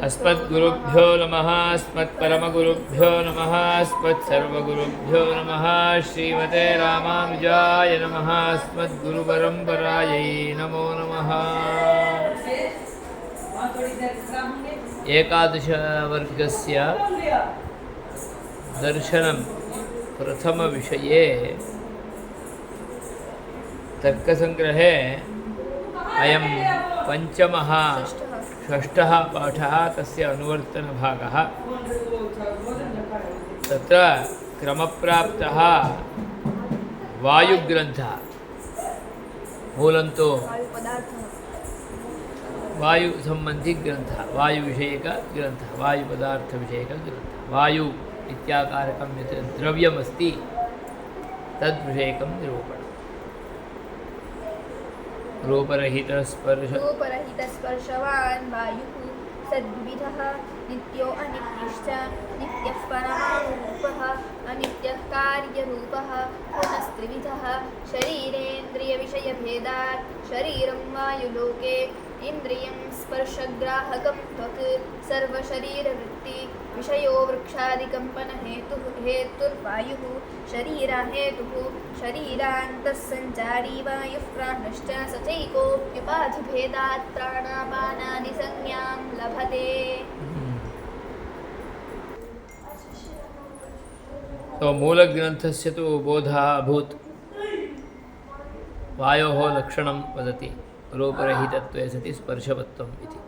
अस्मद्गुरुभ्यो नमः अस्मत्परमगुरुभ्यो नमः अस्मत्सर्वगुरुभ्यो नमः श्रीमते रामानुजाय नमः अस्मद्गुरुपरम्परायै नमो नमः। एकादशवर्गस्य दर्शनं प्रथमविषये तर्कसङ्ग्रहे अयं पञ्चमः षष्ठः पाठः तस्य अनुवर्तनभागः। तत्र क्रमप्राप्तः वायुग्रन्थः मूलन्तु वायुसम्बन्धिग्रन्थः वायुविषयकग्रन्थः वायुपदार्थविषयकग्रन्थः। वायु इत्याकारकं यत् द्रव्यमस्ति तद्विषयकं निरूपणम्। रूपरहितस्पर्शवान् वायुः सद्विधः नित्यो अनित्यश्च नित्यः परमाणुरूपः अनित्यः कार्यरूपः पुनस्त्रिविधः शरीरेन्द्रियविषयभेदात् शरीरं वायुलोके इन्द्रियं स्पर्शग्राहकं त्वक् सर्वशरीरवृत्ति विषयो वृक्षादिकम्पनहेतुर्वायुः शरीराहेतुः शरीरान्तस्सञ्चारी वायुः प्राणश्च स चैकोऽप्युपाधिभेदात् प्राणापानानि संज्ञां लभते। तो मूलग्रन्थस्य तु बोधः अभूत्। वायोः लक्षणं वदति रूपरहितत्वे सति स्पर्शवत्वम् इति।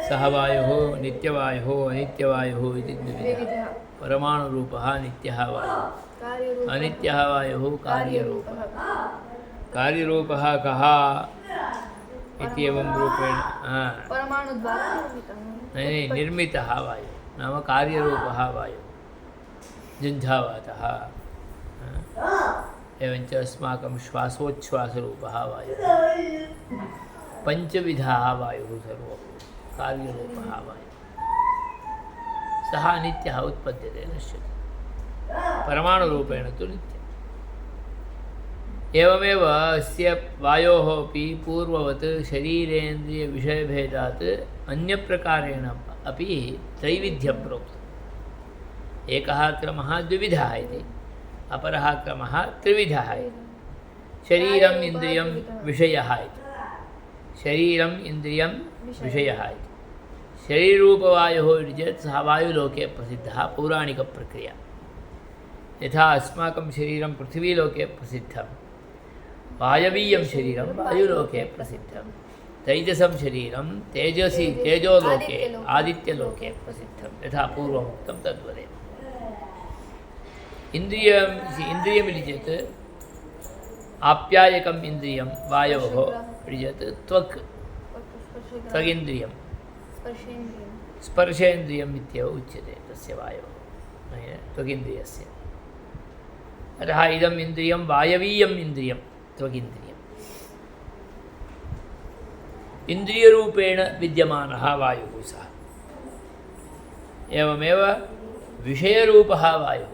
सः वायुः नित्यवायुः अनित्यवायुः इति द्विविधः। परमाणुरूपः नित्यः वायुः, अनित्यः वायुः कार्यरूपः। कार्यरूपः कः इत्येवं रूपेण नहीं निर्मितः वायुः नाम कार्यरूपः वायुः झञ्झावातः। एवञ्च अस्माकं श्वासोच्छ्वासरूपः वायुः। पञ्चविधः वायुः सर्वं कार्यरूपः वायुः। सः नित्यः उत्पद्यते नश्यति। परमाणुरूपेण तु नित्यम्। एवमेव अस्य वायोः अपि पूर्ववत् शरीरेन्द्रियविषयभेदात् अन्यप्रकारेण अपि त्रैविध्यं प्रोक्तम्। एकः क्रमः द्विविधः इति, अपरः क्रमः त्रिविधः इति। शरीरम् इन्द्रियं विषयः इति, शरीरम् इन्द्रियं विषयः इति। शरीररूपवायुः इति चेत् सः वायुलोके प्रसिद्धः पौराणिकप्रक्रिया। यथा अस्माकं शरीरं पृथिवीलोके प्रसिद्धं, वायवीयं शरीरं वायुलोके प्रसिद्धं, तैजसं शरीरं तेजोलोके आदित्यलोके प्रसिद्धं। यथा पूर्वमुक्तं तद्वदेव। इन्द्रियमिति चेत् आप्यायकम् इन्द्रियं वायोः इति चेत् त्वगिन्द्रियं स्पर्शेन्द्रियम् इत्येव उच्यते तस्य वायोः त्वगिन्द्रियस्य। अतः इदम् इन्द्रियं वायवीयम् इन्द्रियं त्वगिन्द्रियम्। इन्द्रियरूपेण विद्यमानः वायुः सः। एवमेव विषयरूपः वायुः।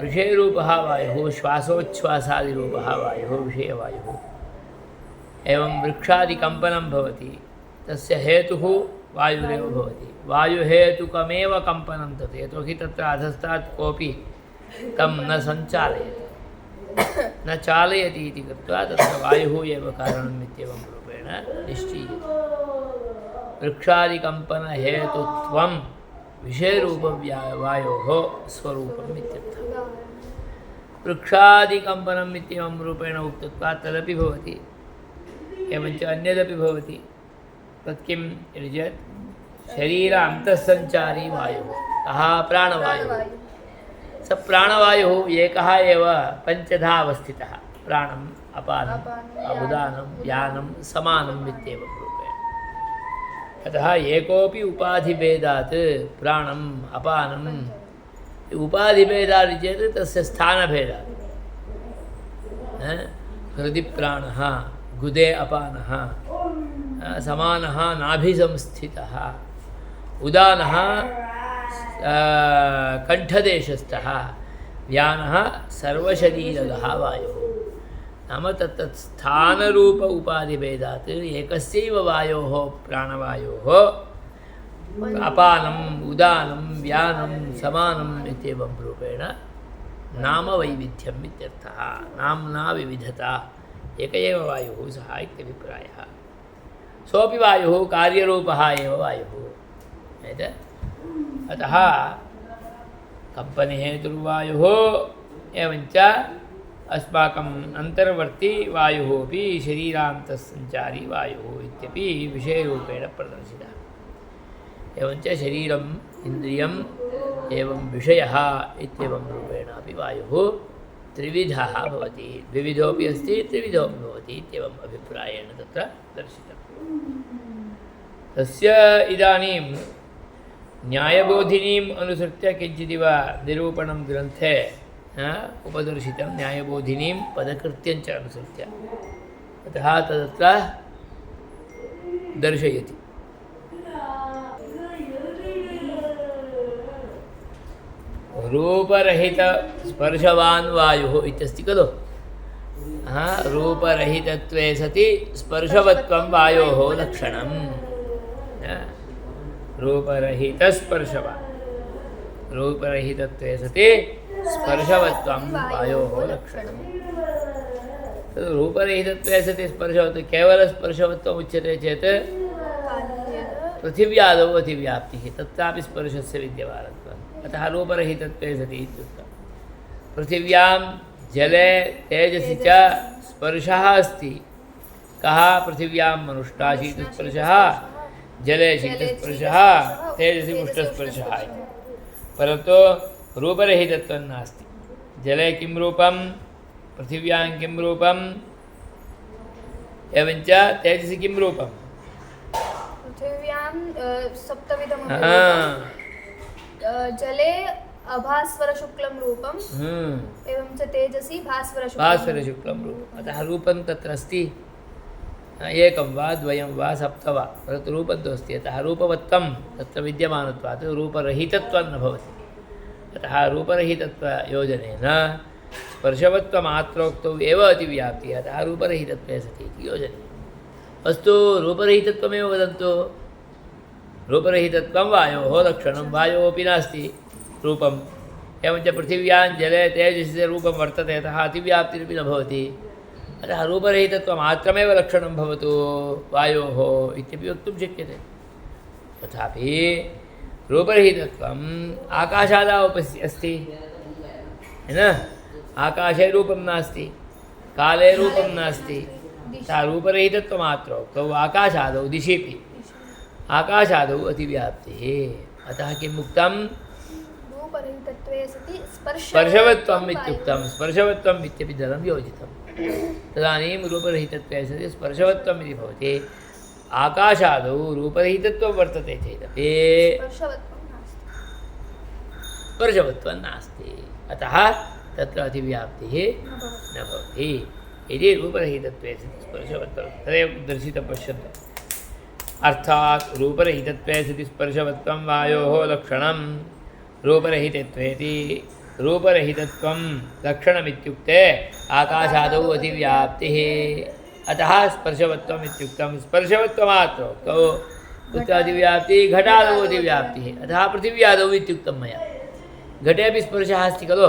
विषयरूपः वायुः श्वासोच्छ्वासादिरूपः वायुः विषयवायुः। एवं वृक्षादिकम्पनं भवति तस्य हेतुः वायुरेव भवति। वायुहेतुकमेव कम्पनं तत्, यतोहि तत्र अधस्तात् कोऽपि तं न सञ्चालयति न चालयति इति कृत्वा तत्र वायुः एव कारणम् इत्येवं रूपेण निश्चीयते। वृक्षादिकम्पनहेतुत्वं विषयरूपवायोः स्वरूपम् इत्यर्थः। वृक्षादिकम्पनम् इत्येवं रूपेण उक्तत्वात् तदपि भवति। एवञ्च अन्यदपि भवति। तत् किम् इति चेत् शरीर अन्तःसञ्चारी वायुः। कः? प्राणवायुः। स प्राणवायुः एकः एव पञ्चधा अवस्थितः। प्राणम् अपानम् उदानं व्यानं समानम् इत्येवं रूपेण। अतः एकोऽपि उपाधिभेदात् प्राणम् अपानम् उपाधिभेदात् चेत् तस्य स्थानभेदात् हृदि प्राणः गुदे अपानः समानः नाभिसंस्थितः उदानः कण्ठदेशस्थः व्यानः सर्वशरीरगः वायुः नाम तत्तत् स्थानरूप उपाधिभेदात् एकस्यैव वायोः प्राणवायोः अपानम् उदानं व्यानं समानम् इत्येवं रूपेण नामवैविध्यम् इत्यर्थः। नाम्ना विविधता, एक एव वायुः सः इत्यभिप्रायः। सोऽपि वायुः कार्यरूपः एव वायुः। अतः कम्पनहेतुर्वायुः एवञ्च अस्माकम् अन्तर्वर्ती वायुः अपि शरीरान्तस्सञ्चारी वायुः इत्यपि विषयरूपेण प्रदर्शितः। एवञ्च शरीरम् इन्द्रियम् एवं विषयः इत्येवं रूपेणापि वायुः त्रिविधः भवति। द्विविधोऽपि अस्ति, त्रिविधोऽपि भवति इत्येवम् अभिप्रायेण तत्र दर्शितम्। तस्य इदानीं न्यायबोधिनीम् अनुसृत्य किञ्चिदिव निरूपणं ग्रन्थे उपदर्शितं, न्यायबोधिनीं पदकृत्यञ्च अनुसृत्य। अतः तदत्र दर्शयति। रूपरहित स्पर्शवान् वायुः इत्यस्ति खलु। रूपरहितत्वे सति स्पर्शवत्वं वायोः लक्षणम्। रूपरहितस्पर्शवान्, रूपरहितत्वे सति स्पर्शवत्वं वायोः लक्षणम्। तद् रूपरहितत्वे सति स्पर्शवत्वं केवलस्पर्शवत्वम् उच्यते चेत् पृथिव्यादौ अतिव्याप्तिः, तत्रापि स्पर्शस्य विद्यमानत्वम्। अतः रूपरहितत्वे सति इत्युक्तं। पृथिव्यां जले तेजसि च स्पर्शः अस्ति। कः? पृथिव्यां मनुष्टा शीतस्पर्शः, जले शीतस्पर्शः, तेजसि उष्णस्पर्शः इति। परन्तु रूपरहितत्वं नास्ति। जले किं रूपं, पृथिव्यां किं रूपम्, एवञ्च तेजसि किं रूपं? पृथिव्यां सप्तविधं जले अभास्वरशुक्लं रूपम्, एवं च तेजसि भास्वरशुक्लं रूपम्। अतः रूपं तत्र अस्ति, एकं वा द्वयं वा सप्त वा, परन्तु रूपं तु अस्ति। अतः रूपवत्वं तत्र विद्यमानत्वात् रूपरहितत्वं न भवति। अतः रूपरहितत्वयोजनेन स्पर्शवत्वमात्रोक्तौ एव अतिव्याप्तिः। अतः रूपरहितत्वे सति इति योजनीयम्। अस्तु, रूपरहितत्वमेव वदन्तु। रूपरहितत्वं वायोः लक्षणं। वायोऽपि नास्ति रूपम्। एवञ्च पृथिव्यां जले तेजसि रूपं वर्तते, अतः अतिव्याप्तिरपि न भवति। अतः रूपरहितत्वमात्रमेव लक्षणं भवतु वायोः इत्यपि वक्तुं शक्यते। तथापि रूपरहितत्वम् आकाशादावपि अस्ति न। आकाशे रूपं नास्ति, काले रूपं नास्ति। तथा रूपरहितत्वमात्रोक्तौ आकाशादौ दिशिपि आकाशादौ अतिव्याप्तिः। अतः किम् उक्तं? रूपरहितत्वे सति स्पर्शवत्वम् इत्युक्तं। स्पर्शवत्वम् इत्यपि धनं योजितं। तदानीं रूपरहितत्वे सति स्पर्शवत्वम् इति भवति। आकाशादौ रूपरहितत्वं वर्तते चेदपि स्पर्शवत्वं नास्ति। अतः तत्र अतिव्याप्तिः न भवति। यदि रूपरहितत्वे सति स्पर्शवत्वं तदेव दर्शितं पश्यन्तु। अर्थात् रूपरहितत्वे सति स्पर्शवत्वं वायोः लक्षणं। रूपरहितत्वेति रूपरहितत्वं लक्षणमित्युक्ते आकाशादौ अतिव्याप्तिः। अतः स्पर्शवत्वम् इत्युक्तं। स्पर्शवत्वमात्रोक्तौ कुत्र अतिव्याप्तिः? घटादौ अतिव्याप्तिः। अतः पृथिव्यादौ इत्युक्तं मया। घटेपि स्पर्शः अस्ति खलु,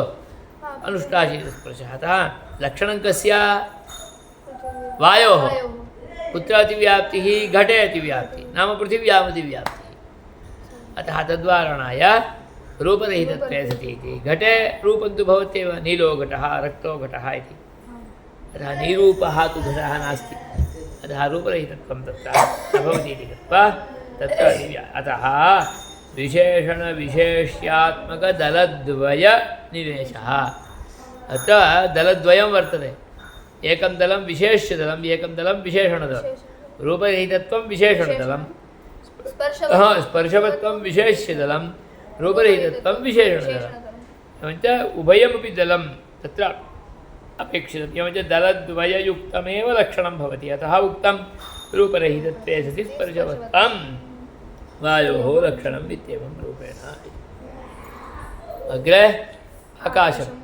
अनुष्ठाशीतस्पर्शः। अतः लक्षणं कस्य? वायोः। कुत्र अतिव्याप्तिः? घटे अतिव्याप्तिः, नाम पृथिव्याम् अतिव्याप्तिः। अतः तद्वारणाय रूपरहितत्वे सति इति। घटे रूपं तु भवत्येव, नीलो घटः, रक्तो घटः इति। अतः निरूपः तु घटः नास्ति। अतः रूपरहितत्वं तत्र न भवति इति कृत्वा तत्र अतः विशेषणविशेष्यात्मकदलद्वयनिवेशः। अत्र दलद्वयं वर्तते। एकं दलं विशेष्यदलम्, एकं दलं विशेषणदलं। रूपरहितत्वं विशेषणदलं, स्पर्शवत्वं विशेष्यदलं, रूपरहितत्वं विशेषणदलम्। एवञ्च उभयमपि दलं तत्र अपेक्षितम्। एवञ्च दलद्वययुक्तमेव लक्षणं भवति। अतः उक्तं रूपरहितत्वे सति स्पर्शवत्वं वायोः लक्षणम् इत्येवं रूपेण। अग्रे आकाशम्।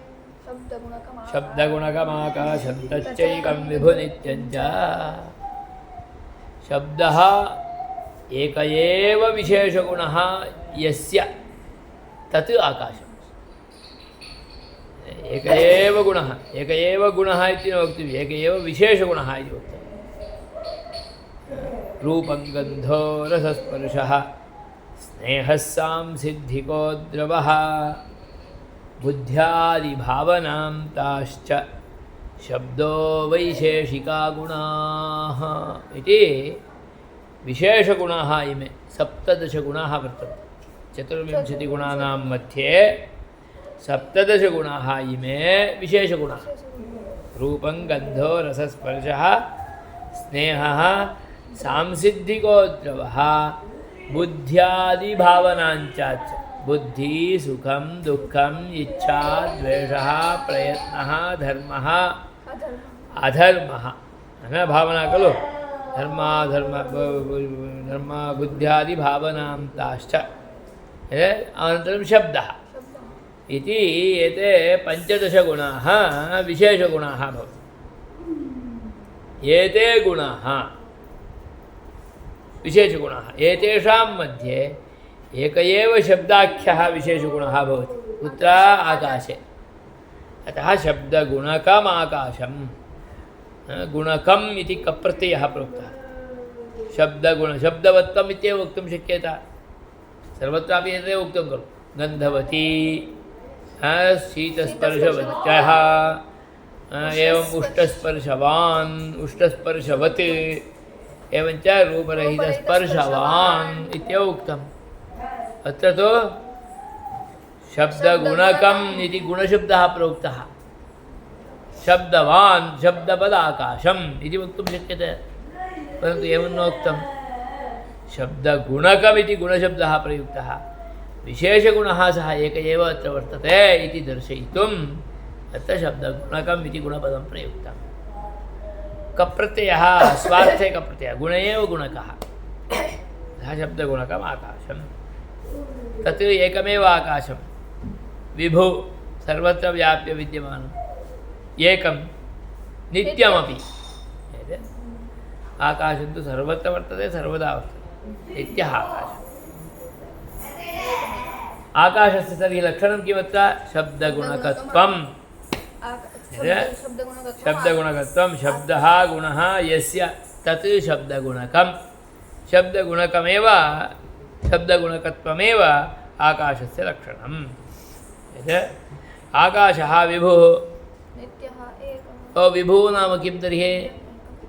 शब्दगुणकमाकाशं तच्चैकं विभुनित्यं च शब्दः एक एव विशेषगुणः यस्य तत् आकाशम् एक एव गुणः इति न वक्तव्यम् एक एव विशेषगुणः इति वक्तव्यम् रूपं गन्धो रसस्पर्शः स्नेहः सांसिद्धिको द्रवः बुद्ध्यादिभावनां ताश्च शब्दो वैशेषिका गुणाः इति विशेषगुणाः इमे 17 गुणाः वर्तन्ते 24 गुणानां मध्ये 17 गुणाः इमे विशेषगुणाः रूपं गन्धो रसस्पर्शः स्नेहः सांसिद्धिको द्रवः बुद्ध्यादिभावनाञ्च बुद्धि सुखं दुःखम् इच्छा द्वेषः प्रयत्नः धर्मः अधर्मः भावना खलु धर्म बुद्ध्यादिभावनां ताश्च अनन्तरं शब्दः इति एते 15 गुणाः विशेषगुणाः भवन्ति एते गुणाः विशेषगुणाः एतेषां मध्ये एक एव शब्दाख्यः विशेषगुणः भवति कुत्र आकाशे अतः शब्दगुणकम् आकाशं गुणकम् इति कप्रत्ययः प्रोक्तः शब्दवत्वम् इत्येव वक्तुं शक्येत सर्वत्रापि एतदेव उक्तं खलु गन्धवती शीतस्पर्शवत्यः एवम् उष्टस्पर्शवान् उष्टस्पर्शवत् एवञ्च रूपरहितस्पर्शवान् इत्येव उक्तम् अत्र तु शब्दगुणकम् इति गुणशब्दः प्रोक्तः शब्दवान् शब्दपदाकाशम् इति वक्तुं शक्यते परन्तु एवं नोक्तं शब्दगुणकम् इति गुणशब्दः प्रयुक्तः विशेषगुणः सः एक एव अत्र वर्तते इति दर्शयितुम् अत्र शब्दगुणकम् इति गुणपदं प्रयुक्तं कप्रत्ययः स्वार्थे कप्रत्ययः गुण एव गुणकः अतः शब्दगुणकम् आकाशम् तत् एकमेव आकाशं विभु सर्वत्र व्याप्य विद्यमानम् एकं नित्यमपि आकाशं तु सर्वत्र वर्तते सर्वदा वर्तते नित्यः आकाशः आकाशस्य तर्हि लक्षणं किमत्र शब्दगुणकत्वं शब्दगुणकत्वं शब्दः गुणः यस्य तत् शब्दगुणकं शब्दगुणकमेव शब्दगुणकत्वमेव आकाशस्य लक्षणम् आकाशः विभुः नित्यः एकः ओ विभुः नाम किं तर्हि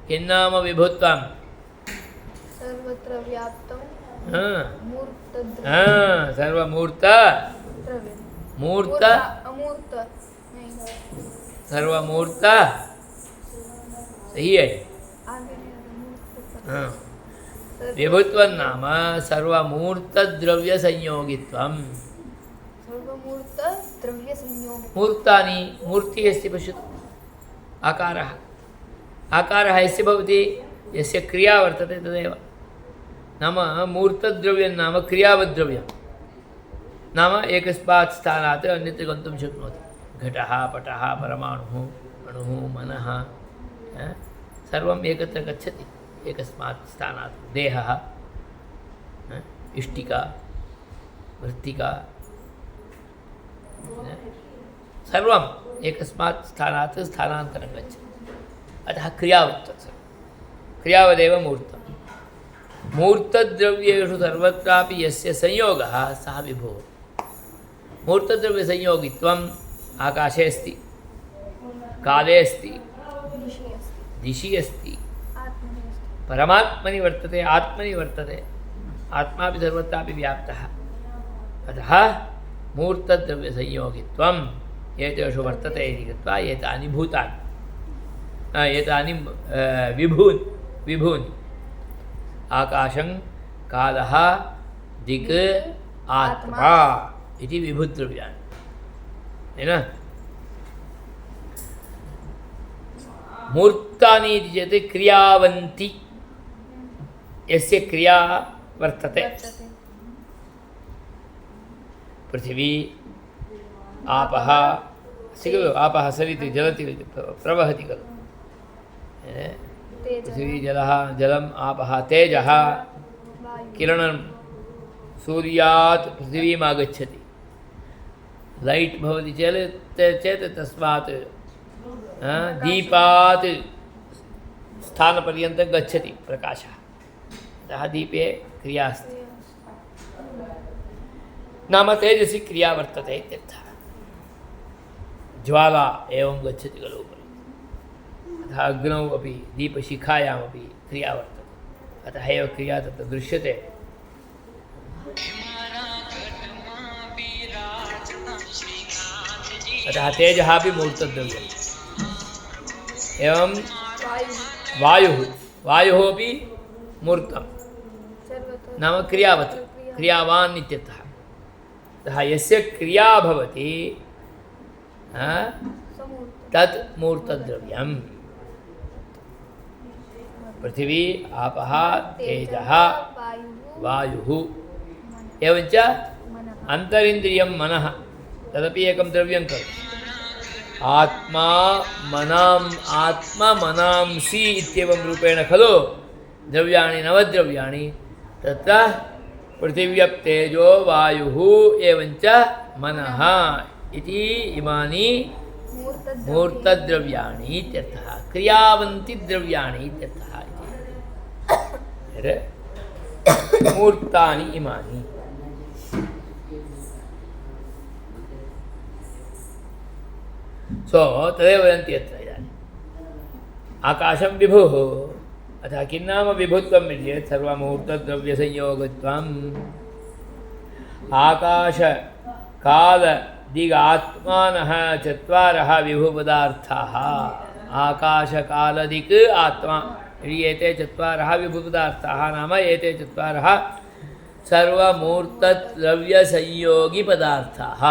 किं नाम विभुत्वं सर्वत्र व्याप्तं सर्वमूर्त मूर्त अमूर्त सर्वमूर्त सही है विभुत्वं नाम सर्वमूर्तद्रव्यसंयोगित्वं मूर्तानि मूर्तिः अस्ति पश्यतु आकारः आकारः यस्य भवति यस्य क्रिया वर्तते तदेव नाम मूर्तद्रव्यं नाम क्रियावद्द्रव्यं नाम एकस्मात् स्थानात् अन्यत्र गन्तुं शक्नोति घटः पटः परमाणुः अणुः मनः सर्वम् एकत्र गच्छति एकस्मात् स्थानात् देहः इष्टिका मृत्तिका सर्वम् एकस्मात् स्थानात् स्थानान्तरं गच्छति अतः क्रियावत् क्रियावदेव मूर्तं मूर्तद्रव्येषु सर्वत्रापि यस्य संयोगः सः विभुः मूर्तद्रव्यसंयोगित्वम् आकाशे अस्ति काले अस्ति दिशि अस्ति परमात्मनि वर्तते आत्मनि वर्तते आत्मापि सर्वत्रापि व्याप्तः अतः मूर्तद्रव्यसंयोगित्वम् एतेषु वर्तते इति कृत्वा एतानि भूतानि एतानि विभूनि आकाशं कालः दिक् आत्मा इति विभुद्रव्याणि है मूर्तानि इति चेत् क्रियावन्ति यस्य क्रिया वर्तते पृथिवी आपः अस्ति खलु आपः सरिति जलति प्रवहति खलु पृथिवी जलः जलम् आपः तेजः वायुः किरणं सूर्यात् पृथिवीम् आगच्छति लैट् भवति चेत् तस्मात् दीपात् स्थानपर्यन्तं गच्छति प्रकाशः अतः दीपे क्रिया अस्ति नाम तेजसि क्रिया वर्तते इत्यर्थः ज्वाला एवं गच्छति खलु उपरि अतः अग्नौ अपि दीपशिखायामपि क्रिया वर्तते अतः एव क्रिया तत्र दृश्यते अतः तेजः अपि मूर्तद्रव्यम् एवं वायुः वायुः अपि मूर्तं सर्वत्र नाम क्रियावत् क्रियावान् इत्यर्थः अतः यस्य क्रिया भवति समूर्त तत् मूर्तद्रव्यम् पृथिवी आपः तेजः वायुः वायुः एवञ्च मनः अन्तरिन्द्रियं मनः तदपि एकं द्रव्यं खलु आत्मा मनांसि इत्येवं रूपेण खलु द्रव्याणि नवद्रव्याणि तत्र पृथिव्यप्तेजो वायुः एवञ्च मनः इति इमानि मूर्तद्रव्याणि इत्यर्थः क्रियावन्ति द्रव्याणि इत्यर्थः इति मूर्तानि इमानि सो तदेव वदन्ति अत्र इदानीम् आकाशं विभुः अतः किं नाम विभुत्वं चेत् सर्वमुहूर्तद्रव्यसंयोगत्वम् आकाशकालदिगात्मानः चत्वारः विभुपदार्थाः आकाशकालदिक् आत्मा यदि एते चत्वारः विभुपदार्थाः नाम एते चत्वारः सर्वमूर्तद्रव्यसंयोगिपदार्थाः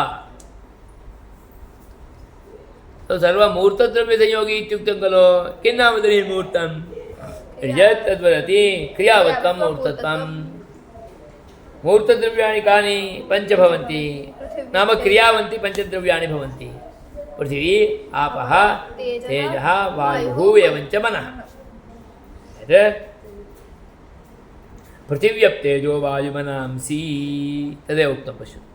तो सर्वमूर्तद्रव्यसंयोगी इत्युक्तं खलु किं नाम तर्हि मूर्तं यत् तद्वदति क्रियावत्तं मूर्तत्वं मूर्तद्रव्याणि कानि पञ्च भवन्ति नाम क्रियावन्ति पञ्चद्रव्याणि भवन्ति पृथिवी आपः तेजः वायुः एवञ्च मनः पृथिव्यप्तेजो वायुमनांसि तदेव उक्तं पश्यतु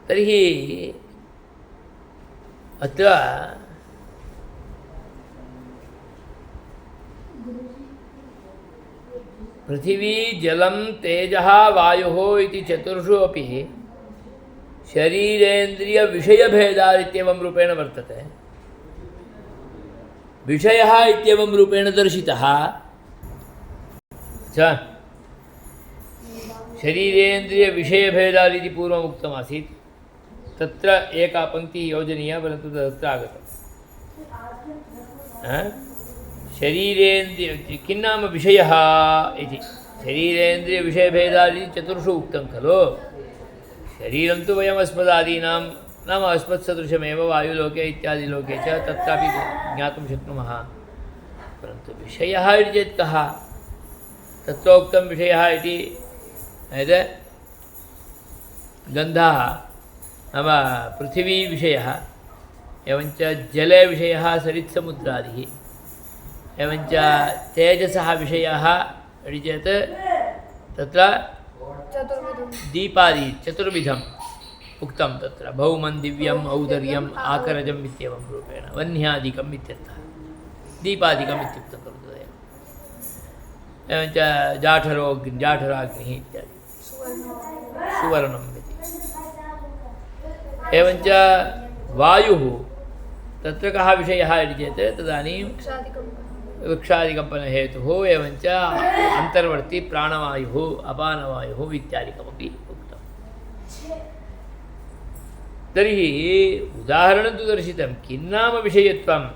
तर्हि अत्र पृथिवी जलं तेजः वायुः इति चतुर्षु अपि शरीरेन्द्रियविषयभेदादित्येवं रूपेण वर्तते विषयः इत्येवं रूपेण दर्शितः च शरीरेन्द्रियविषयभेदादिति पूर्वम् उक्तमासीत् तत्र एका पङ्क्तिः योजनीया परन्तु तत्र आगतम् शरीरेन्द्रिय किं नाम विषयः इति शरीरेन्द्रियविषयभेदादिति चतुर्षु उक्तं खलु शरीरं तु वयम् अस्मदादीनां नाम अस्मत्सदृशमेव वायुलोके इत्यादिलोके च तत्रापि ज्ञातुं शक्नुमः परन्तु विषयः इति चेत् कः तत्रोक्तं विषयः इति गन्धः नाम पृथिवीविषयः एवञ्च जले विषयः सरित्समुद्रादिः एवञ्च तेजसः विषयः इति चेत् तत्र दीपादि चतुर्विधम् उक्तं तत्र भौमं दिव्यम् औदर्यम् आकरजम् इत्येवं रूपेण वह्न्यादिकम् इत्यर्थः दीपादिकम् इत्युक्तं खलु तदेव एवञ्च जाठराग्निः इत्यादि सुवर्णम् इति एवञ्च वायुः तत्र कः विषयः इति चेत् तदानीं वृक्षादिकम्पनहेतुः एवञ्च अन्तर्वर्ती प्राणवायुः अपानवायुः इत्यादिकमपि उक्तं तर्हि उदाहरणं तु दर्शितं किं नाम विषयत्वम्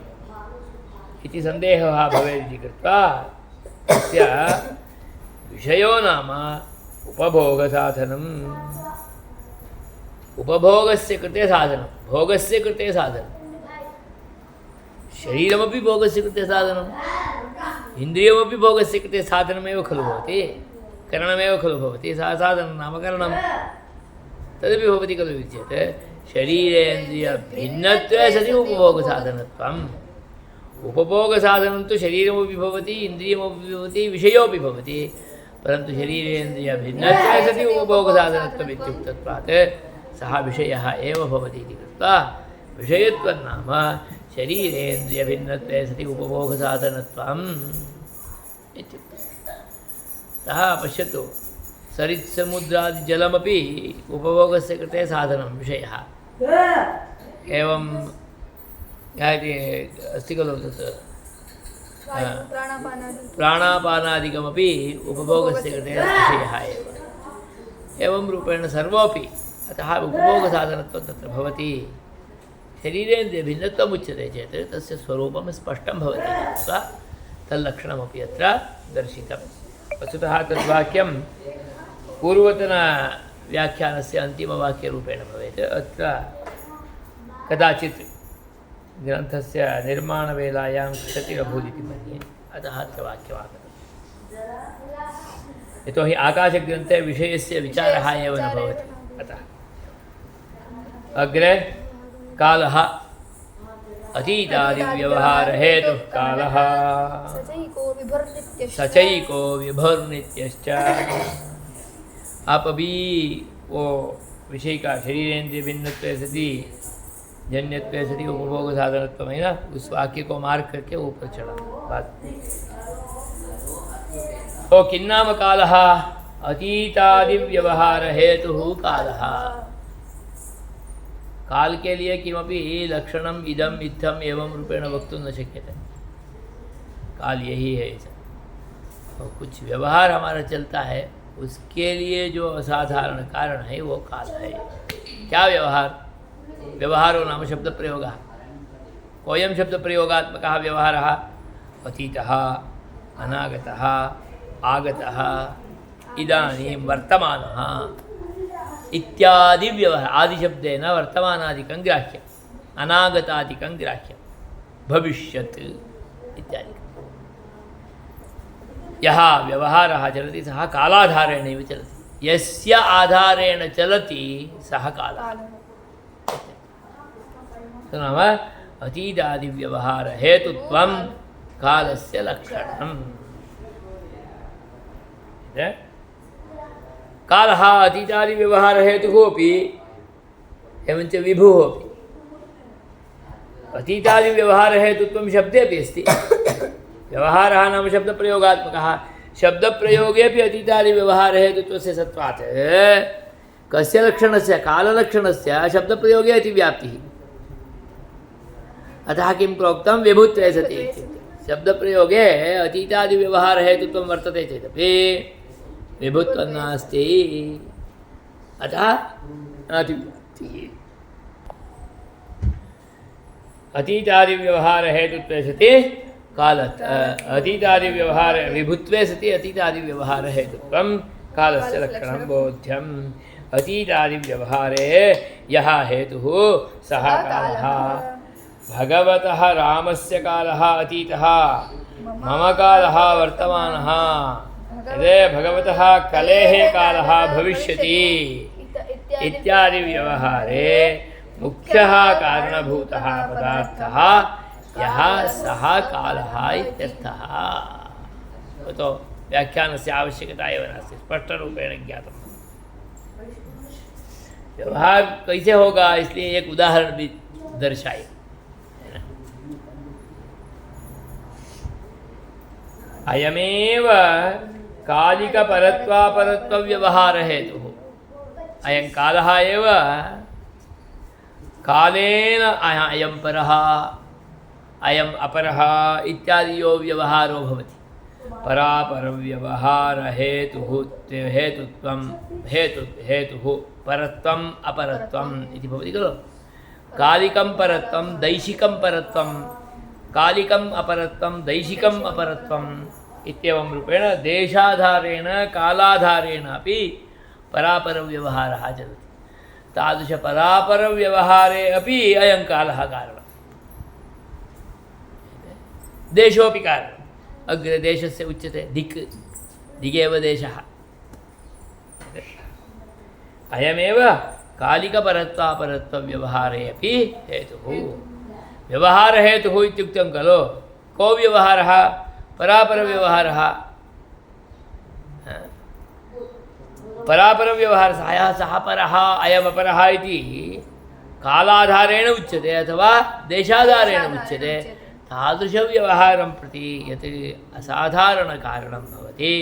इति सन्देहः भवेत् इति कृत्वा तस्य विषयो नाम उपभोगसाधनम् उपभोगस्य कृते साधनं भोगस्य कृते साधनं शरीरमपि भोगस्य कृते साधनम् इन्द्रियमपि भोगस्य कृते साधनमेव खलु भवति करणमेव खलु भवति सा साधनं नाम करणं तदपि भवति खलु इति चेत् शरीरेन्द्रियभिन्नत्वे सति उपभोगसाधनत्वम् उपभोगसाधनं तु शरीरमपि भवति इन्द्रियमपि भवति विषयोपि भवति परन्तु शरीरेन्द्रियभिन्नत्वे सति उपभोगसाधनत्वम् इत्युक्तत्वात् सः विषयः एव भवति इति कृत्वा विषयत्वं नाम शरीरेन्द्रियभिन्नत्वे सति उपभोगसाधनत्वम् इत्युक्ते सः पश्यतु सरित्समुद्रादिजलमपि उपभोगस्य कृते साधनं विषयः एवं याति अस्ति खलु तत् प्राणापानादिकमपि उपभोगस्य कृते विषयः एव एवं रूपेण सर्वोऽपि अतः उपभोगसाधनत्वं तत्र भवति शरीरेन्द्रिय भिन्नत्वम् उच्यते चेत् तस्य स्वरूपं स्पष्टं भवति कृत्वा तल्लक्षणमपि अत्र दर्शितं वस्तुतः तद्वाक्यं पूर्वतनव्याख्यानस्य अन्तिमवाक्यरूपेण भवेत् अत्र कदाचित् ग्रन्थस्य निर्माणवेलायां क्षतिरभूदिति मन्ये अतः अत्र वाक्यमागतम् यतोहि आकाशग्रन्थे विषयस्य विचारः एव न भवति अतः अग्रे कालः अतीतादिव्यवहारहेतुः कालः सचैको विभुर्नित्यश्च आप अभी वो विषय का शरीरेन्द्रिय भिन्नत्वे सति जन्यत्वे सति उपभोग साधनत्व है ना उस वाक्य को मार्क करके ऊपर चढ़ा बात तो किन्नाम कालः अतीतादिव्यवहार हेतुः कालः काल के लिए किमपि लक्षणम् इदम् इत्थम् एवं रूपेण वक्तुं न शक्यते काल यही है और कुछ व्यवहार हमारा चलता है उसके लिए जो असाधारण कारण है वो काल है क्या व्यवहार व्यवहारो नाम शब्द प्रयोगः कोऽयं शब्द प्रयोगात्मकः व्यवहारः अतीतः अनागतः आगतः इदानीं वर्तमानः इत्यादि व्यवहार आदिशब्देन वर्तमानादिकं ग्राह्यम् अनागतादिकं ग्राह्यं भविष्यत् इत्यादि यः व्यवहारः चलति सः कालाधारेणैव चलति यस्य आधारेण चलति सः कालः नाम अतीतादिव्यवहारहेतुत्वं कालस्य लक्षणम् कालः अतीतादिव्यवहारहेतुः अपि एवञ्च विभुः अपि अतीतादिव्यवहारहेतुत्वं शब्दे अपि अस्ति व्यवहारः नाम शब्दप्रयोगात्मकः शब्दप्रयोगेपि अतीतादिव्यवहारहेतुत्वस्य सत्त्वात् कस्य लक्षणस्य काललक्षणस्य शब्दप्रयोगे अतिव्याप्तिः अतः किं प्रोक्तं विभुत्वे सति इत्युक्ते शब्दप्रयोगे अतीतादिव्यवहारहेतुत्वं वर्तते चेदपि विभुत्वं नास्ति अतः अतिव्याप्तिः अतीतादिव्यवहारहेतुत्वे सति कालत् अतीतादिव्यवहार विभुत्वे सति अतीतादिव्यवहारहेतुत्वं कालस्य लक्षणं बोध्यम् अतीतादिव्यवहारे यः हेतुः सः कालः भगवतः रामस्य कालः अतीतः मम कालः वर्तमानः यदि भगवतः कलेः कालः भविष्यति इत्यादि व्यवहारे मुख्यः कारणभूतः पदार्थः यः सः कालः इत्यर्थः तो व्याख्यानस्य आवश्यकता एव नास्ति स्पष्टरूपेण ज्ञातं व्यवहार कैसे होगा इसलिए एक उदाहरण भी दर्शाए अयमेव कालिकपरत्वापरत्वव्यवहारहेतुः अयं कालः एव कालेन अयं परः अयम् अपरः इत्यादियो व्यवहारो भवति परापरव्यवहारहेतुः हेतुः परत्वम् अपरत्वम् इति भवति खलु कालिकं परत्वं दैशिकं परत्वं कालिकम् अपरत्वं दैशिकम् अपरत्वम् इत्येवं रूपेण देशाधारेण कालाधारेण अपि परापरव्यवहारः चलति तादृशपरापरव्यवहारे अपि अयं कालः कारणं देशोऽपि कारणम् अग्रे देशस्य उच्यते दिक् दिगेव देशः अयमेव कालिकपरत्वापरत्वव्यवहारे अपि हेतुः व्यवहारहेतुः इत्युक्तं खलु को व्यवहारः परापरव्यवहारः परापरव्यवहारः सः परः अयमपरः इति कालाधारेण उच्यते अथवा देशाधारेण उच्यते तादृशव्यवहारं प्रति यत् असाधारणकारणं भवति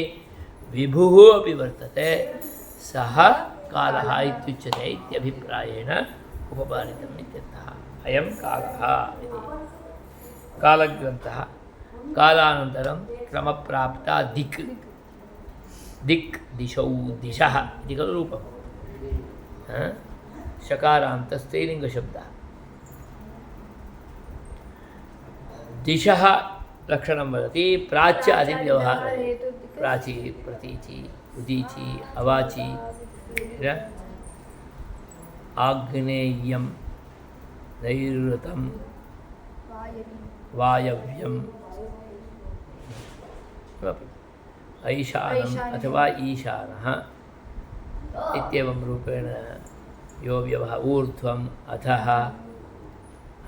विभुः अपि वर्तते सः कालः इत्युच्यते इत्यभिप्रायेण उपपादितम् इत्यर्थः अयं कालः इति कालग्रन्थः कालानन्तरं क्रमप्राप्ता दिक् दिक् दिशौ दिशः इति खलु रूपं शकारान्तस्त्रीलिङ्गशब्दः दिशः लक्षणं वदति प्राच्यादिव्यवहारः प्राची प्रतीचि उदीचि अवाचि आग्नेयं नैऋतं वायव्यं ऐशानम् अथवा ईशानः इत्येवं रूपेण यो व्यवहारः ऊर्ध्वम् अधः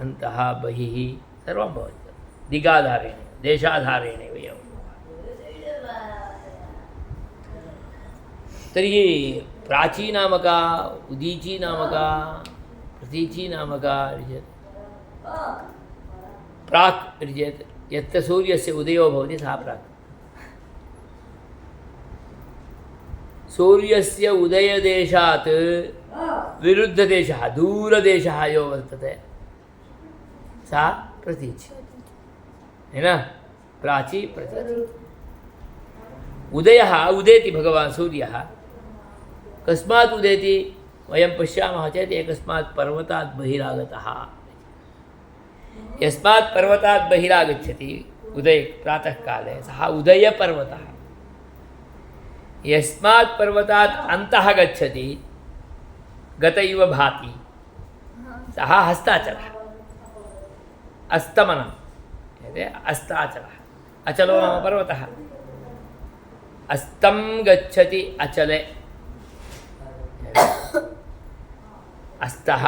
अन्तः बहिः सर्वं भवति दिगाधारेण देशाधारेणैव एवं तर्हि प्राची नाम का उदीची नाम का प्रतीची नाम का प्राक् इति चेत् यत्र सूर्यस्य उदयो भवति सः प्राक् सूर्यस्य उदयदेशात् विरुद्धदेशः दूरदेशः यो वर्तते सा प्रतीचि है ना प्राची प्रतीचि उदयः उदेति भगवान् सूर्यः कस्मात् उदेति वयं पश्यामः चेत् एकस्मात् पर्वतात् बहिरागतः यस्मात् पर्वतात् बहिरागच्छति उदय प्रातःकाले सः उदयपर्वतः यस्मात् पर्वतात् अन्तः गच्छति गत इव भाति सः हस्ताचलः अस्तमनं अस्ताचलः अचलो नाम पर्वतः अस्तं गच्छति अचले अस्तः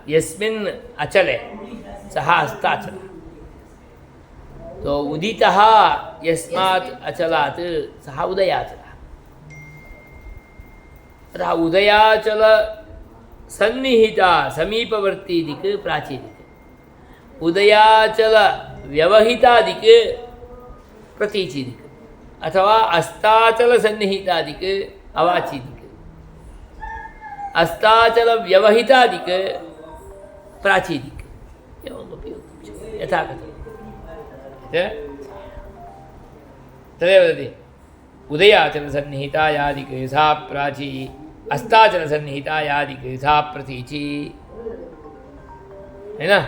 यस्मिन् अचले सः अस्ताचलः तो उदितः यस्मात् अचलात् सः उदयाचलः अतः उदयाचल सन्निहिता समीपवर्ती दिक् प्राची दिक् उदयाचल व्यवहिता दिक् प्रतीची दिक् अथवा अस्ताचल सन्निहिता दिक् अवाची दिक् अस्ताचल व्यवहिता दिक् प्राची दिक् एवमपि वक्तुं शक्यते यथा कथं तदेव वदति उदयाचलसन्निहिता या दिक् सा प्राची अस्ताचलसन्निहिता या दिक् सा प्रतीची है ना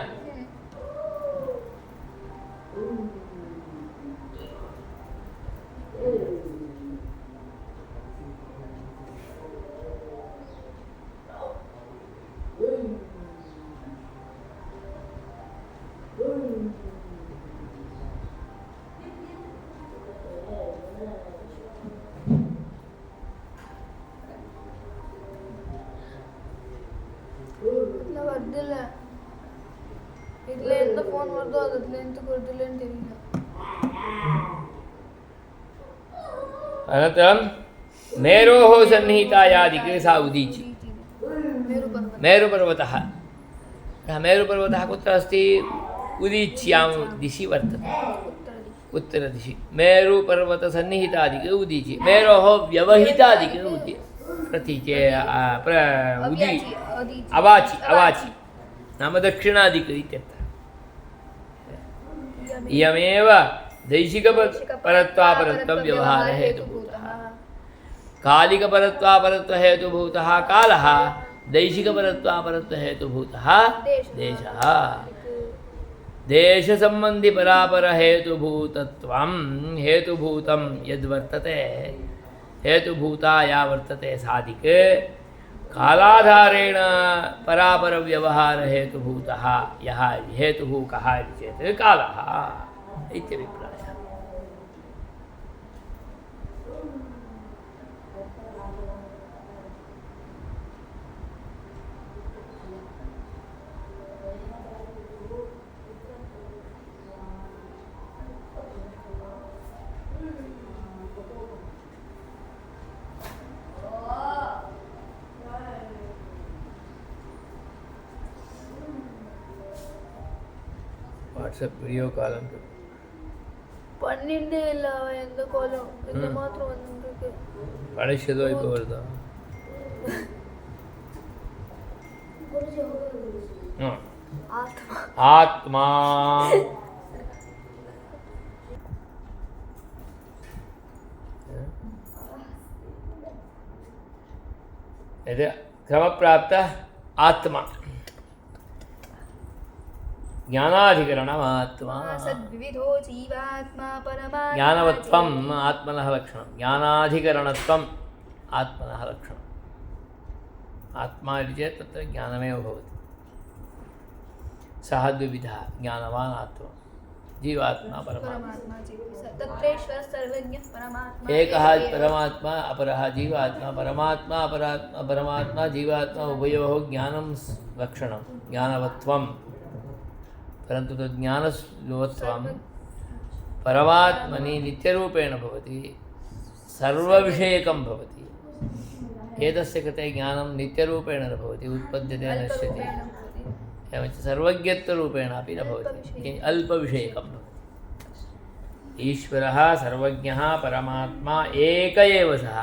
ಬರ್ದಿಲ್ಲ ಇಡ್ಲಿ ಅಂತ ಫೋನ್ ಮಾಡ್ದು ಅದ್ರಲ್ಲಿ ಅಂತ ಕೊಡ್ದಿಲ್ಲ ಅಂತ ಇಲ್ಲ अनन्तरं मेरोः सन्निहिताया दिक् सा उदीचि मेरुपर्वतः मेरुपर्वतः कुत्र अस्ति उदीच्यां दिशि वर्तते उत्तरदिशि मेरुपर्वतसन्निहिता दिक् उदीचि मेरोः व्यवहिता दिक् प्रतीचे उदी अवाचि अवाचि नाम दक्षिणादिक् इत्यर्थः इयमेव दैशिकपरत्वापरत्वव्यवहारः हेतुभूतः कालिकपरत्वापरत्वहेतुभूतः कालः दैशिकपरत्वापरत्वहेतुभूतः देशः देशसम्बन्धिपरापरहेतुभूतत्वं हेतुभूतं यद्वर्तते हेतुभूता या वर्तते सादिक् कालाधारेण परापरव्यवहारहेतुभूतः यः हेतुः कः इति चेत् कालः इत्यभिप्रायः வாட்ஸ்அப் வீடியோ காலம் பண்ணிட்டே இல்ல அவன் எந்த கோலம் இந்த மாத்திரம் வந்துருக்கு. பழசதோ இப்போ வருதா? ஆத்மா ஆத்மா இது क्रमप्राप्त आत्मा ज्ञानाधिकरणमात्मा सद्विविधो जीवात्मा परमात्मा ज्ञानवत्वम् आत्मनः लक्षणं ज्ञानाधिकरणत्वम् आत्मनः लक्षणम् आत्मा इति चेत् तत्र ज्ञानमेव भवति सः द्विविधः ज्ञानवान् आत्मा जीवात्मा परमात्मा परमात्मा तत्रेश्वर सर्वज्ञः परमात्मा एकः परमात्मा अपरः जीवात्मा परमात्मा अपरात्मा परमात्मा जीवात्मा उभयोः ज्ञानं लक्षणं ज्ञानवत्वं परन्तु तद् ज्ञानवत्वं परमात्मनि नित्यरूपेण भवति सर्वविषयकं भवति एतस्य कृते ज्ञानं नित्यरूपेण न भवति उत्पद्यते नश्यति एवञ्च सर्वज्ञत्वरूपेण अपि न भवति अल्पविषयकं भवति ईश्वरः सर्वज्ञः परमात्मा एक एव सः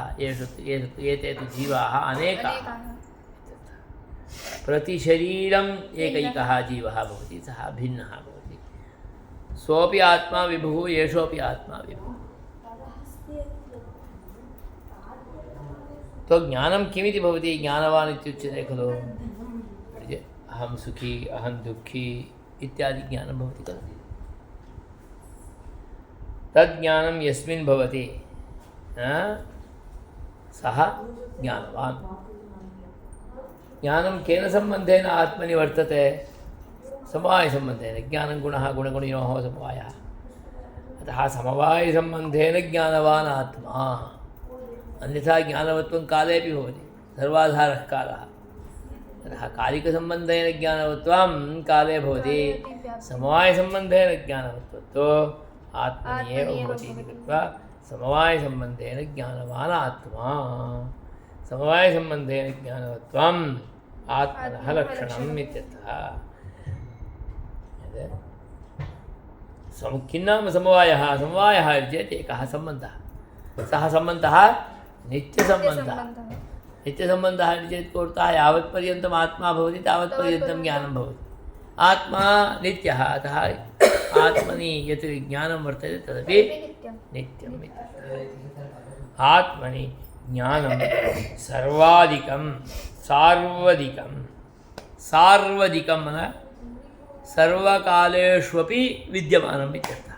एते तु जीवाः अनेकाः प्रतिशरीरम् एकैकः जीवः भवति सः भिन्नः भवति सोऽपि आत्मा विभुः एषोऽपि आत्मा विभुः तो ज्ञानं किमिति भवति ज्ञानवान् इत्युच्यते खलु अहं सुखी अहं दुःखी इत्यादि ज्ञानं भवति खलु तज्ज्ञानं यस्मिन् भवति सः ज्ञानवान् ज्ञानं केन सम्बन्धेन आत्मनि वर्तते समवायसम्बन्धेन ज्ञानं गुणः गुणगुणिनोः समवायः अतः समवायसम्बन्धेन ज्ञानवान् आत्मा अन्यथा ज्ञानवत्वं कालेपि भवति सर्वाधारः कालः अतः कालिकसम्बन्धेन ज्ञानवत्वं काले भवति समवायसम्बन्धेन ज्ञानवत्वत्तो आत्मनि एव भवति इति कृत्वा समवायसम्बन्धेन ज्ञानवान् आत्मा समवायसम्बन्धेन ज्ञानवत्वम् आत्मनः लक्षणम् इत्यर्थः किं नाम समवायः समवायः इति चेत् एकः सम्बन्धः सः सम्बन्धः नित्यसम्बन्धः नित्यसम्बन्धः इति चेत् कोऽर्थः यावत्पर्यन्तम् आत्मा भवति तावत्पर्यन्तं ज्ञानं भवति आत्मा नित्यः अतः आत्मनि यत् ज्ञानं वर्तते तदपि नित्यम् इति आत्मनि ज्ञानं सर्वाधिकं सार्वधिकं सार्वधिकं सर्वकालेष्वपि विद्यमानम् इत्यर्थः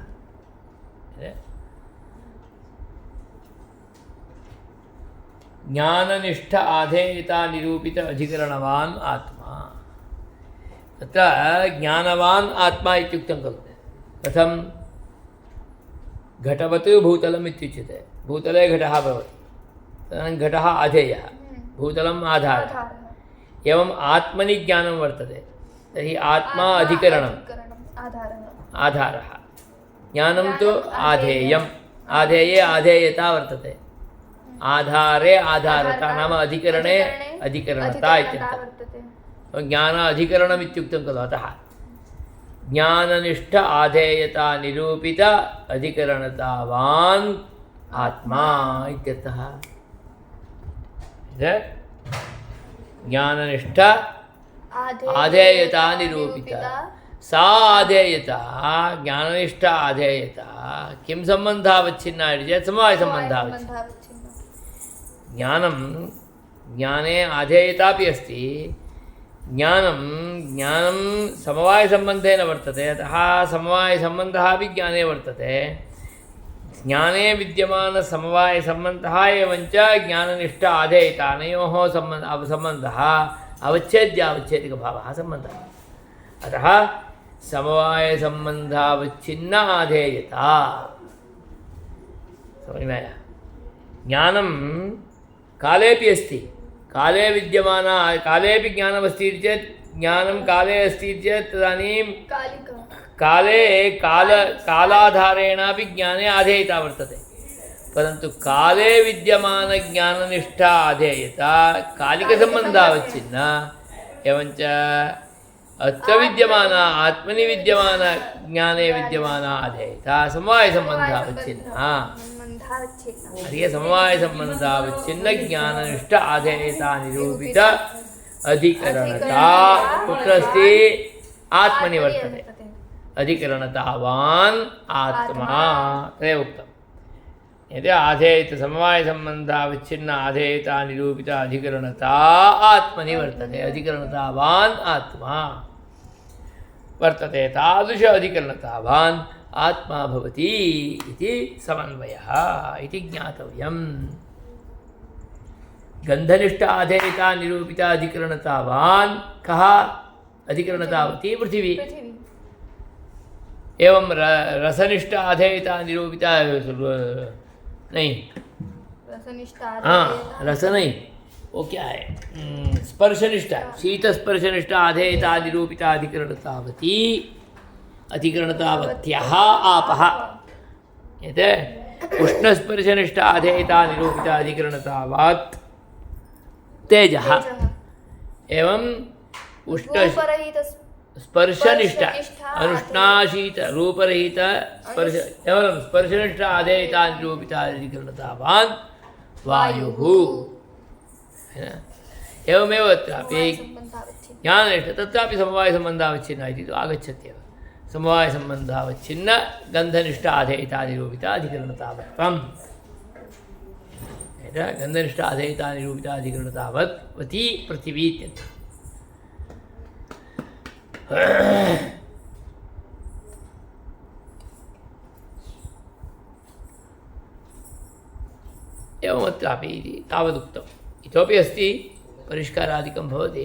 ज्ञाननिष्ठ आधेयता निरूपित अधिकरणवान् आत्मा तत्र ज्ञानवान् आत्मा इत्युक्तं खलु कथं घटवत् भूतलम् इत्युच्यते भूतले घटः भवति तदानीं घटः आधेयः भूतलम् आधारः एवम् आत्मनि ज्ञानं वर्तते तर्हि आत्मा अधिकरणम् आधारः ज्ञानं तु आधेयम् आधेये आधेयता वर्तते आधारे आधारता नाम अधिकरणे अधिकरणता इत्यर्थः ज्ञान अधिकरणम् इत्युक्तं खलु अतः ज्ञाननिष्ठ आधेयता निरूपित अधिकरणतावान् आत्मा इत्यर्थः ज्ञाननिष्ठ आधेयता निरूपित सा आधेयता ज्ञाननिष्ठ आधेयता किं सम्बन्धावच्छिन्ना इति चेत् समवायसम्बन्धावच्छिन्ना ज्ञानं ज्ञाने आधेयतापि अस्ति ज्ञानं समवायसम्बन्धेन वर्तते अतः समवायसम्बन्धः अपि ज्ञाने वर्तते ज्ञाने विद्यमानसमवायसम्बन्धः एवञ्च ज्ञाननिष्ठ आधेयता अनयोः सम्बन्धः अवच्छेद्यावच्छेदिकभावः सम्बन्धः अतः समवायसम्बन्धावच्छिन्न आधेयता समझ में आया ज्ञानं कालेपि अस्ति काले विद्यमाना कालेपि ज्ञानमस्ति इति चेत् ज्ञानं काले अस्ति चेत् तदानीं काले कालाधारेणापि ज्ञाने आधेयता वर्तते परन्तु काले विद्यमानज्ञाननिष्ठा आधेयता कालिकसम्बन्धावच्छिन्ना एवञ्च अत्र विद्यमान आत्मनि विद्यमान ज्ञाने विद्यमान अधेयता समवायसम्बन्धावच्छिन्ना सम्बन्धावच्छिन्नः अरे समवायसम्बन्धावच्छिन्न ज्ञाननिष्ठ अधेयता निरूपित अधिकरणता कुत्र अस्ति आत्मनि वर्तते अधिकरणतावान् आत्मा तदेव उक्तम् यदि आधेयत समवायसम्बन्धावच्छिन्न आधेयता निरूपित अधिकरणता आत्मनि वर्तते अधिकरणतावान् आत्मा वर्तते तादृश अधिकरणतावान् आत्मा भवति इति समन्वयः इति ज्ञातव्यम् गन्धनिष्ठ आधेयता निरूपित अधिकरणतावान् कः अधिकरणतावती पृथिवी एवं रसनिष्ठ आधेयता निरूपित नहीं हाँ रस नहीं वो क्या है स्पर्शनिष्ठ शीत स्पर्शनिष्ठ आधेयता निरूपित अधिकरणतावती अधिकरणतावत्यः आपः यत् उष्णस्पर्शनिष्ठ आधेयता निरूपित अधिकरणतावत् तेजः एवं उष्ण स्पर्शनिष्ठ अनुष्णाशीत रूपरहित स्पर्श केवलं स्पर्शनिष्ठ आधेयता निरूपित अधिकरणतावान् वायुः है ना एवमेव अत्रापि ज्ञाननिष्ठ तत्रापि समवायसम्बन्धावच्छिन्न इति तु आगच्छत्येव समवायसम्बन्धावच्छिन्न गन्धनिष्ठ आधेयता निरूपित अधिकरणतावत्वम् गन्धनिष्ठ आधेयता निरूपित अधिकरणतावत्वती पृथिवी इत्यर्थः एवमत्रापि इति तावदुक्तम् इतोपि अस्ति परिष्कारादिकं भवति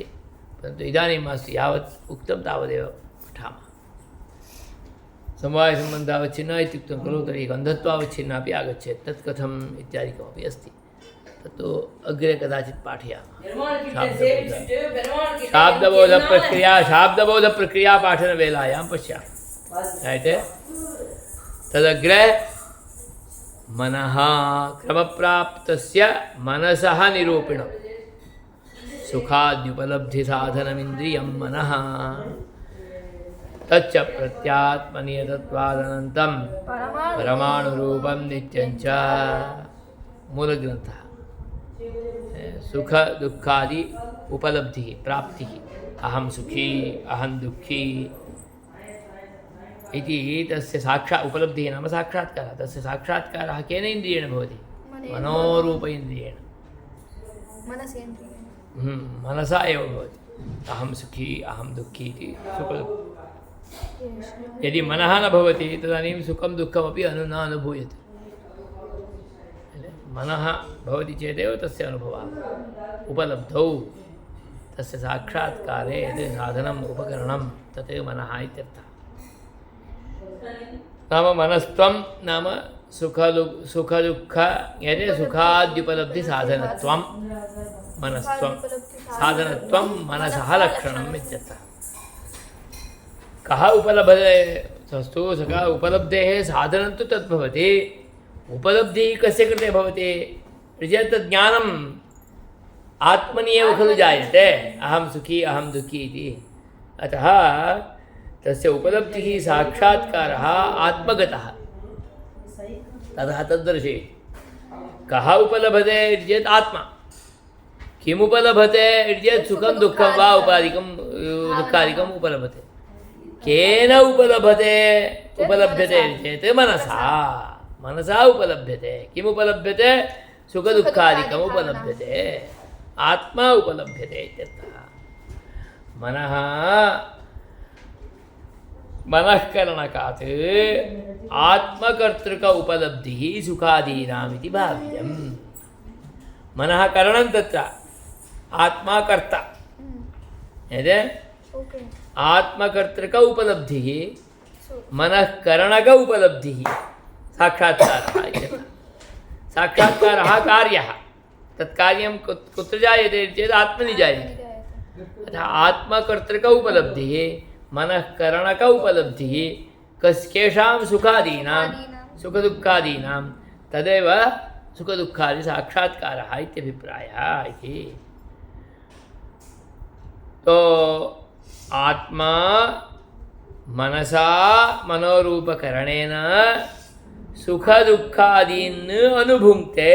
परन्तु इदानीं मास्तु यावत् उक्तं तावदेव पठामः समवायसम्बन्धावच्छिन्न इत्युक्तं खलु तर्हि गन्धत्वावच्छिन्नापि आगच्छेत् तत् कथम् इत्यादिकमपि अस्ति तत्तु अग्रे कदाचित् पाठयामः शाब्दबोधप्रक्रिया पाठनवेलायां पश्यामः ज्ञायते तदग्रे मनः क्रमप्राप्तस्य मनसः निरूपिणं सुखाद्युपलब्धिसाधनमिन्द्रियं मनः तच्च प्रत्यात्मनियतत्वादनन्तं परमाणुरूपं नित्यञ्च मूलग्रन्थः सुख दुःखादि उपलब्धिः प्राप्तिः अहं सुखी अहं दुःखी इति तस्य उपलब्धिः नाम साक्षात्कारः तस्य साक्षात्कारः केन इन्द्रियेण भवति मनोरूप इन्द्रियेण मनसा एव भवति अहं सुखी अहं दुःखी इति सुखदुःखं यदि मनः न भवति तदानीं सुखं दुःखमपि न अनुभूयते मनः भवति चेदेव तस्य अनुभवः उपलब्धौ तस्य साक्षात्कारे यद् साधनम् उपकरणं तदेव मनः इत्यर्थः नाम मनस्त्वं नाम सुखदुःख यद् सुखाद्युपलब्धिसाधनत्वं मनस्त्वं साधनत्वं मनसः लक्षणम् इत्यर्थः कः उपलभते तस्तु सः उपलब्धेः साधनं तु तद्भवति उपलब्धिः कस्य कृते भवति चेत् ज्ञानम् आत्मनि एव खलु जायते अहं सुखी अहं दुःखी इति अतः तस्य उपलब्धिः साक्षात्कारः आत्मगतः ततः तद्दर्शयति कः उपलभते चेत् आत्मा किम् उपलभते चेत् सुखं दुःखं वा उपादिकं दुःखादिकम् उपलभते केन उपलभ्यते चेत् मनसा उपलभ्यते किम् उपलभ्यते सुखदुःखादिकम् उपलभ्यते आत्मा उपलभ्यते इत्यर्थः मनःकरणकात् आत्मकर्तृक उपलब्धिः सुखादीनाम् इति भाव्यम् मनः करणं तत्र आत्मा कर्ता यद् आत्मकर्तृक उपलब्धिः मनःकरणक उपलब्धिः साक्षात्कारः इत्यर्थः साक्षात्कारः कार्यः तत्कार्यं कुत्र जायते चेत् आत्मनि जायते अतः आत्मकर्तृक उपलब्धिः मनःकरणक उपलब्धिः केषां सुखादीनां सुखदुःखादीनां तदेव सुखदुःखादि साक्षात्कारः इत्यभिप्रायः इति तो आत्मा मनसा मनोरूपकरणेन सुखदुःखादीन् अनुभुङ्क्ते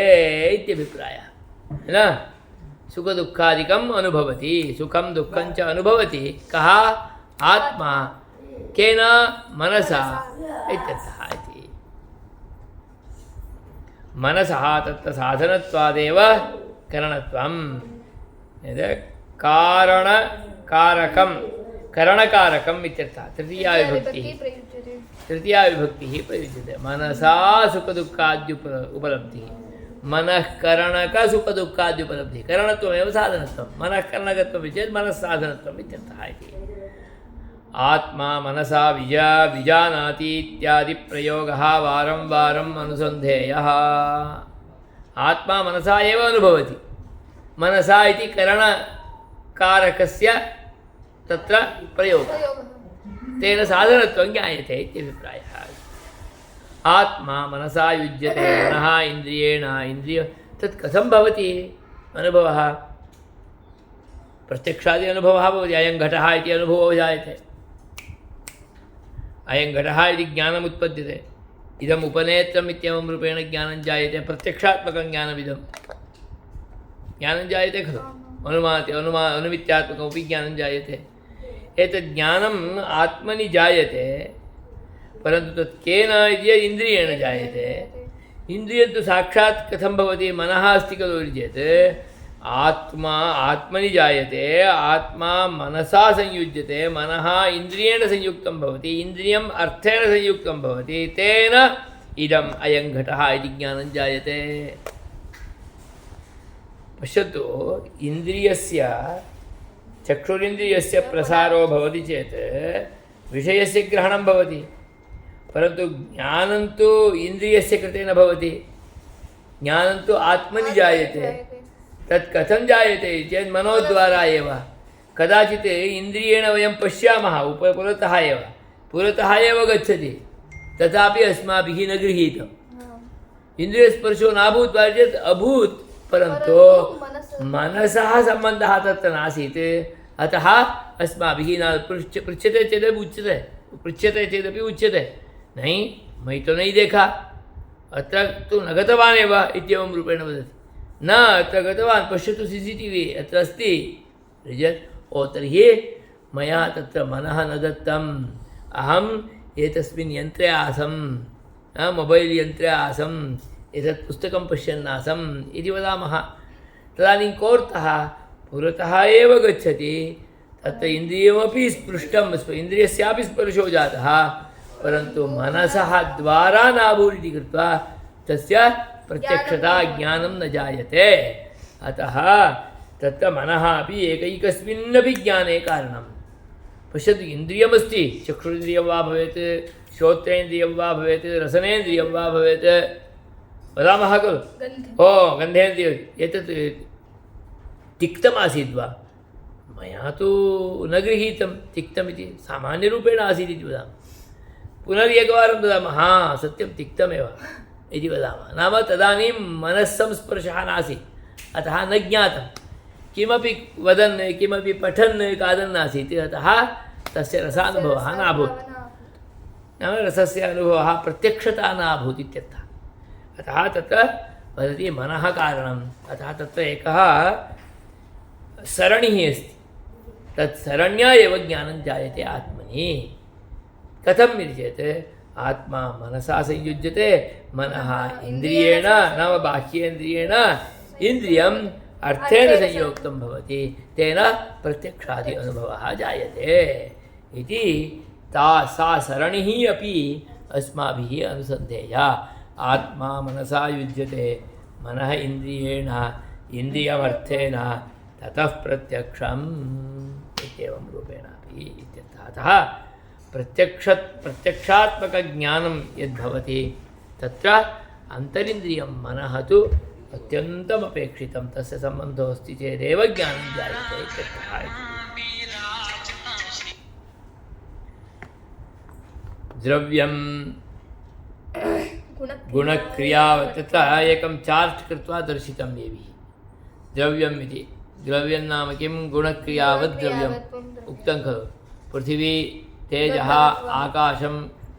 इत्यभिप्रायः है ना। सुखदुःखादिकम् अनुभवति, सुखं दुःखं च अनुभवति कः? आत्मा। केन? मनसा इत्यर्थः इति। मनसः तत्र साधनत्वादेव करणत्वं। कारणकारकं करणकारकम् इत्यर्थः। तृतीया विभक्तिः प्रयुज्यते। मनसा सुखदुःखाद्युपलब्धिः, मनः करणकसुखदुःखाद्युपलब्धिः। करणत्वमेव साधनत्वं, मनः करणकत्वं चेत् मनः साधनत्वम् इत्यर्थः इति। आत्मा मनसा विजानाति इत्यादि प्रयोगः वारं वारम् अनुसन्धेयः। आत्मा मनसा एव अनुभवति, मनसा इति करणकारकस्य तत्र प्रयोगः, तेन साधनत्वं ज्ञायते इत्यभिप्रायः। आत्मा मनसा युज्यते, मनः इन्द्रियेण, इन्द्रिय तत् कथं भवति अनुभवः? प्रत्यक्षादि अनुभवः भवति। अयं घटः इति अनुभवो जायते, अयं घटः इति ज्ञानम् उत्पद्यते। इदम् उपनेत्रम् इत्येवं रूपेण ज्ञानं जायते, प्रत्यक्षात्मकं ज्ञानमिदं ज्ञानं जायते खलु। अनुमित्यात्मकमपि ज्ञानं जायते। एतत् ज्ञानम् आत्मनि जायते, परन्तु तत् केन इति इन्द्रियेण जायते। इन्द्रियं तु साक्षात् कथं भवति? मनः अस्ति खलु चेत् आत्मा आत्मनि जायते, आत्मा मनसा संयुज्यते, मनः इन्द्रियेण संयुक्तं भवति, इन्द्रियम् अर्थेन संयुक्तं भवति, तेन इदम् अयं घटः इति ज्ञानं जायते। पश्यतु, इन्द्रियस्य चक्षुरिन्द्रियस्य प्रसारो भवति चेत् विषयस्य ग्रहणं भवति, परन्तु ज्ञानं तु इन्द्रियस्य कृते न भवति, ज्ञानं तु आत्मनि जायते। तत् कथं जायते चेत् मनोद्वारा एव। कदाचित् इन्द्रियेण वयं पश्यामः, पुरतः एव गच्छति, तथापि अस्माभिः न गृहीतम्। इन्द्रियस्पर्शो नाभूत् वा चेत् अभूत्, परन्तु मनसः सम्बन्धः तत्र नासीत्, अतः अस्माभिः न पृच्छ्यते चेदपि उच्यते, पृच्छ्यते चेदपि उच्यते नहीं मयि तो नहीं देखा, अत्र तु न गतवान् एव इत्येवं रूपेण वदति। न अत्र गतवान्, पश्यतु CCTV अत्र अस्ति रिजल्ट्। ओ तर्हि मया तत्र मनः न दत्तम्, अहम् एतस्मिन् यन्त्रे आसम्, मोबैल् यन्त्रे आसम्, एतत् पुस्तकं पश्यन् आसम् इति वदामः। तदानीं कोऽर्थः? पुरतः एव गच्छति, तत्र इन्द्रियमपि स्पृष्टं, इन्द्रियस्यापि स्पर्शो जातः, परन्तु मनसः द्वारा नाभूत् इति कृत्वा तस्य प्रत्यक्षता ज्ञानं न जायते। अतः तत्र मनः अपि एकैकस्मिन्नपि ज्ञाने कारणं। पश्यतु, इन्द्रियमस्ति, चक्षुरिन्द्रियं वा भवेत्, श्रोत्रेन्द्रियं वा भवेत्, रसनेन्द्रियं वा भवेत्, वदामः खलु। ओ गन्धेन्द्रियम्, एतत् तिक्तमासीत् वा? मया तु न गृहीतं तिक्तमिति, सामान्यरूपेण आसीत् इति वदामः। पुनरेकवारं वदामः, हा सत्यं तिक्तमेव इति वदामः। नाम तदानीं मनस्संस्पर्शः नासीत्, अतः न ज्ञातं। किमपि वदन्, किमपि पठन्, खादन् नासीत्, अतः तस्य रसानुभवः नाभूत्। नाम रसस्य अनुभवः, प्रत्यक्षता नाभूत् इत्यर्थः। अतः तत्र वदति मनः कारणम्। अतः तत्र एकः सरणिः अस्ति, तत् सरण्या एव ज्ञानं जायते आत्मनि। कथम् इति चेत् आत्मा मनसा संयुज्यते, मनः इन्द्रियेण नाम बाह्येन्द्रियेण, इन्द्रियम् अर्थेन संयुक्तं भवति, तेन प्रत्यक्षादि अनुभवः जायते इति। सा सरणिः अपि अस्माभिः अनुसन्धेया। आत्मा मनसा युज्यते, मनः इन्द्रियेण, इन्द्रियमर्थेन, ततः प्रत्यक्षम् इत्येवं रूपेणापि इत्यर्थः। अतः प्रत्यक्षात्मकज्ञानं यद्भवति तत्र अन्तरिन्द्रियं मनः तु अत्यन्तम् अपेक्षितं, तस्य सम्बन्धो अस्ति चेदेव ज्ञानं जायते इत्यर्थः। द्रव्यं गुणक्रिया, तत्र एकं चार्ट् कृत्वा दर्शितं देवी। द्रव्यम् इति द्रव्यं नाम किं गुणक्रियावद्द्रव्यम् उक्तं खलु पृथिवी तेजः आकाशं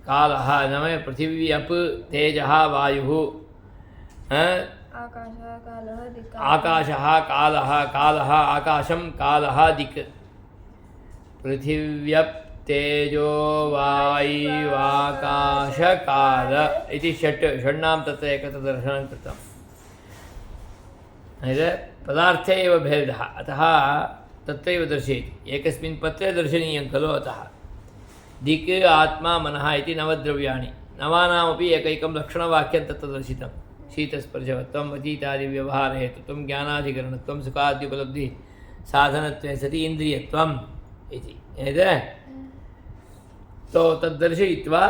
कालः नाम पृथिवी अप् तेजः वायुः आकाशः कालः कालः आकाशं कालः दिक् पृथिव्यप् तेजो वायुवाकाश काल इति षण्णां तत्र एकत्र दर्शनं कृतम् पदार्थे एव भेदः अतः तत्रैव दर्शयति एकस्मिन् पत्रे दर्शनीयं खलु अतः दिक् आत्मा मनः इति नवद्रव्याणि नवानामपि एकैकं लक्षणवाक्यं तत्र दर्शितं शीतस्पर्शवत्वम् अतीतादिव्यवहारहेतुत्वं ज्ञानाधिकरणत्वं सुखाद्युपलब्धिः साधनत्वे सति इन्द्रियत्वम् इति तो तद्दर्शयित्वा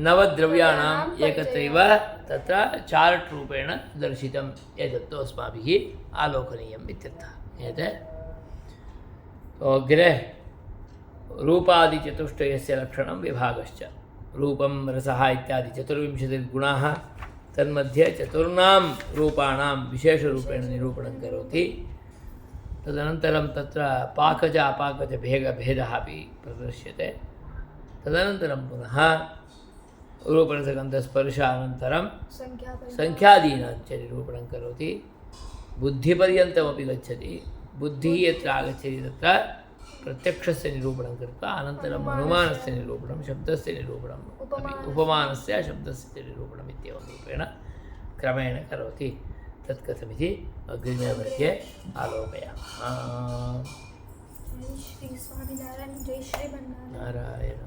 नवद्रव्याणाम् एकत्रैव तत्र चार्ट् रूपेण दर्शितं एतत्तु अस्माभिः आलोकनीयम् इत्यर्थः एतत् अग्रे रूपादिचतुष्टयस्य लक्षणं विभागश्च रूपं रसः इत्यादि 24 गुणाः तन्मध्ये चतुर्णां रूपाणां विशेषरूपेण निरूपणं करोति तदनन्तरं तत्र पाकज अपाकज भेदः अपि प्रदर्श्यते तदनन्तरं पुनः रूपरसगन्धस्पर्शानन्तरं संख्यादीनां च निरूपणं करोति बुद्धिपर्यन्तमपि गच्छति बुद्धिः यत्र आगच्छति तत्र प्रत्यक्षस्य निरूपणं कृत्वा अनन्तरम् अनुमानस्य निरूपणं शब्दस्य निरूपणम् अपि उपमानस्य शब्दस्य निरूपणम् इत्येवं रूपेण क्रमेण करोति तत् कथमिति अग्रिमे वर्गे आलोकयामः। जय श्री स्वामिनारायण जय श्री नारायण।